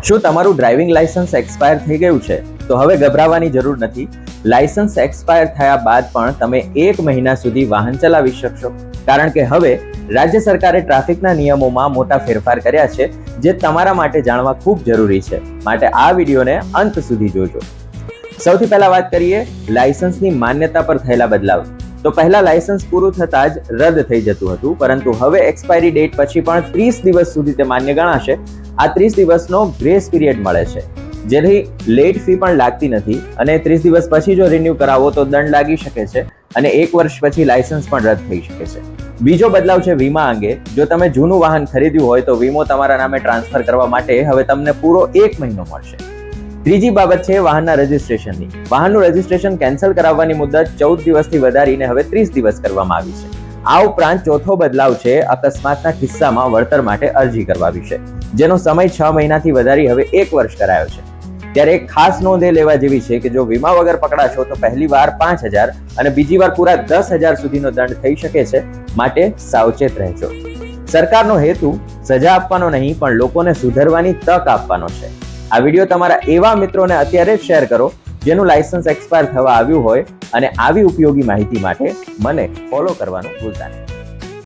શું તમારું driving licence expire થઈ ગયું છે? તો હવે ગભરાવાની જરૂર નથી. લાયસન્સ એક્સપાયર થયા બાદ પણ તમે 1 મહિના સુધી વાહન ચલાવી શકશો, કારણ કે હવે રાજ્ય સરકારે ટ્રાફિકના નિયમોમાં મોટા ફેરફાર કર્યા છે, જે તમારા માટે જાણવા ખૂબ જરૂરી છે. માટે આ વિડીયોને અંત સુધી જોજો. સૌથી પહેલા વાત કરીએ લાયસન્સની માન્યતા પર થયેલા બદલાવ. તો પહેલા લાયસન્સ પૂરું થતાં જ રદ થઈ જતું હતું, પરંતુ હવે એક્સપાયરી ડેટ પછી પણ 30 દિવસ સુધી તે માન્ય ગણાશે. આ 30 દિવસનો ગ્રેસ પીરિયડ મળે છે, જેથી લેટ ફી પણ લાગતી નથી, અને 30 દિવસ પછી જો રિન્યુ કરાવો તો દંડ લાગી શકે છે, અને 1 વર્ષ પછી લાયસન્સ પણ રદ થઈ શકે છે. બીજો બદલાવ છે વીમા અંગે. જો તમે જૂનું વાહન ખરીદ્યું હોય તો વીમો તમારા નામે ટ્રાન્સફર કરવા માટે હવે તમને પૂરો 1 મહિનો મળશે. ત્રીજી બાબત છે વાહનના રજીસ્ટ્રેશનની. વાહનનું રજીસ્ટ્રેશન કેન્સલ કરાવવાની મુદત 14 દિવસથી વધારીને હવે 30 દિવસ કરવામાં આવી છે. આ ઉપરાંત ચોથો બદલાવ છે અકસ્માતના કિસ્સામાં વળતર માટે અરજી કરવા વિશે, જેનો સમય 6 મહિનાથી વધારી હવે 1 વર્ષ કરાયો છે. ત્યારે એક ખાસ નોંધ એ લેવા જેવી છે કે જો વીમા વગર પકડાશો તો પહેલી વાર 5,000 અને બીજી વાર પૂરા 10,000 સુધીનો દંડ થઈ શકે છે. માટે સાવચેત રહેજો. સરકારનો હેતુ સજા આપવાનો નહીં, પણ લોકોને સુધરવાની તક આપવાનો છે. આ વિડીયો તમારા એવા મિત્રોને અત્યારે જ શેર કરો જેનું લાયસન્સ એક્સપાયર થવા આવ્યું હોય, અને આવી ઉપયોગી માહિતી માટે મને ફોલો કરવાનું ભૂલતા નહીં.